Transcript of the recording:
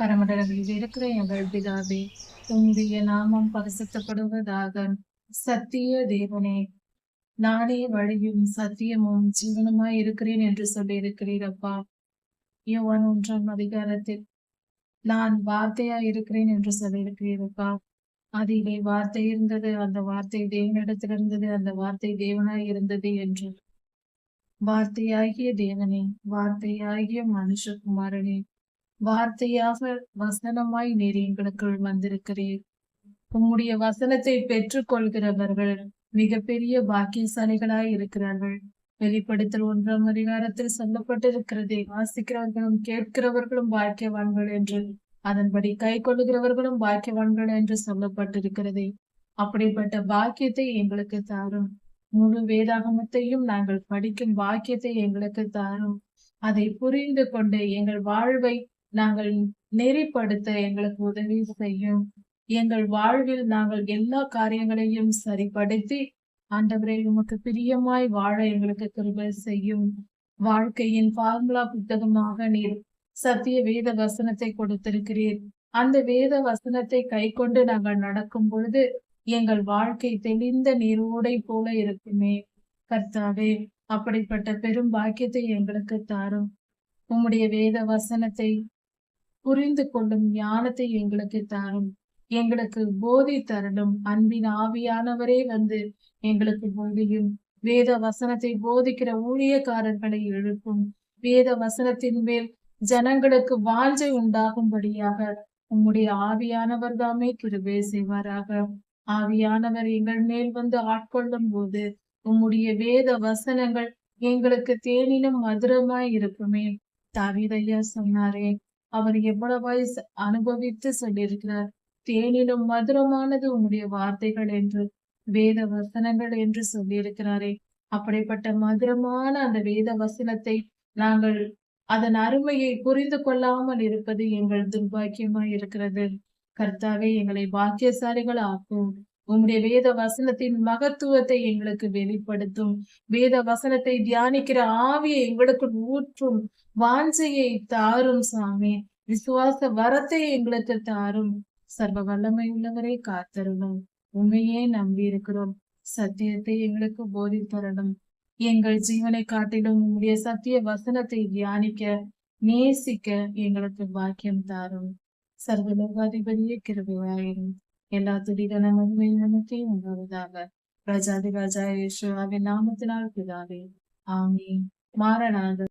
பரமண்டலங்களில் இருக்கிற எங்கள் பிதாவே, உம்முடைய நாமம் பரிசுத்தப்படுவதாக. சத்திய தேவனே, நானே வழியும் சத்தியமும் ஜீவனுமாய் இருக்கிறேன் என்று சொல்லியிருக்கிறீர் அப்பா. யோவான் 1 நான் வார்த்தையாய் இருக்கிறேன் என்று சொல்லியிருக்கிறீர் அப்பா. அதிலே வார்த்தை இருந்தது, அந்த வார்த்தை தேவனிடத்தில் இருந்தது, அந்த வார்த்தை தேவனாய் இருந்தது என்று. வார்த்தையாகிய தேவனே, வார்த்தையாகிய மனுஷகுமாரனே, வார்த்தையாக வசனமாய் நீர் எங்களுக்குள் வந்திருக்கிறீர். உம்முடைய வசனத்தை பெற்றுக் கொள்கிறவர்கள் மிகப்பெரிய பாக்கியசாலிகளாய் இருக்கிறார்கள். வெளிப்படுத்தல் 1 சொல்லப்பட்டிருக்கிறதே, வாசிக்கிறவர்களும் கேட்கிறவர்களும் பாக்கியவான்கள் என்று, அதன்படி கை கொள்ளுகிறவர்களும் பாக்கியவான்கள் என்று சொல்லப்பட்டிருக்கிறதே. அப்படிப்பட்ட பாக்கியத்தை எங்களுக்கு தாரும். முழு வேதாகமத்தையும் நாங்கள் படிக்கும் பாக்கியத்தை எங்களுக்கு தாரும். அதை புரிந்து கொண்டு எங்கள் வாழ்வை நாங்கள் நெறிப்படுத்த எங்களுக்கு உதவி செய்யும். எங்கள் வாழ்வில் நாங்கள் எல்லா காரியங்களையும் சரிப்படுத்தி ஆண்டவரே உமக்கு பிரியமாய் வாழ எங்களுக்கு கிருபை செய்யும். வாழ்க்கையின் ஃபார்முலா புத்தகமாக நீர் சத்திய வேத வசனத்தை கொடுத்திருக்கிறீர். அந்த வேத வசனத்தை கை கொண்டு நாங்கள் நடக்கும் பொழுது எங்கள் வாழ்க்கை தெளிந்த நீரோடை போல இருக்குமே. கர்த்தாவே, அப்படிப்பட்ட பெரும் பாக்கியத்தை எங்களுக்கு தாரும். உம்முடைய வேத வசனத்தை புரிந்து கொள்ளும் ஞானத்தை எங்களுக்கு தாரும். எங்களுக்கு போதி தரணும். அன்பின் ஆவியானவரே வந்து எங்களுக்கு போதியும். வேத வசனத்தை போதிக்கிற ஊழியக்காரர்களை எழுப்பும். வேத வசனத்தின் மேல் ஜனங்களுக்கு வாஞ்சை உண்டாகும்படியாக உம்முடைய ஆவியானவர் தாமே கிருபை செய்வாராக. ஆவியானவர் எங்கள் மேல் வந்து ஆட்கொள்ளும் போது உம்முடைய வேத வசனங்கள் எங்களுக்கு தேனினும் மதுரமாய் இருக்குமே. தாவீதையா சொன்னாரே, அவர் எவ்வளவாய் அனுபவித்து சொல்லியிருக்கிறார். தேனிலும் மதுரமானது உம்முடைய வார்த்தைகள் என்று, வேத வசனங்கள் என்று சொல்லியிருக்கிறாரே. அப்படிப்பட்ட மதுரமான அந்த வேத வசனத்தை நாங்கள் அதன் அருமையை புரிந்து கொள்ளாமல் இருப்பது எங்கள் துர்பாக்கியமாய் இருக்கிறது. கர்த்தாவே, எங்களை பாக்கியசாலிகள் ஆக்கும். உம்முடைய வேத வசனத்தின் மகத்துவத்தை எங்களுக்கு வெளிப்படுத்தும். வேத வசனத்தை தியானிக்கிற ஆவியை எங்களுக்குள் ஊற்றும். வாஞ்சையை தாரும் சாமி. விசுவாச வரத்தை எங்களுக்கு தாரும். சர்வ வல்லமை உள்ளவரை காத்தருளும். உண்மையே நம்பி இருக்கிறோம். சத்தியத்தை எங்களுக்கு போதித்தரணும். எங்கள் ஜீவனை காட்டிலும் உம்முடைய சத்திய வசனத்தை தியானிக்க நேசிக்க எங்களுக்கு பாக்கியம் தாரும். சர்வலோகாதிபதியே கிருபையாயிரும். எல்லா துதிகன மகிமையும் உண்டாவதாக. ராஜாதி ராஜா இயேசுவின் நாமத்தினால் பிதாவே, ஆமென். மாரநாத.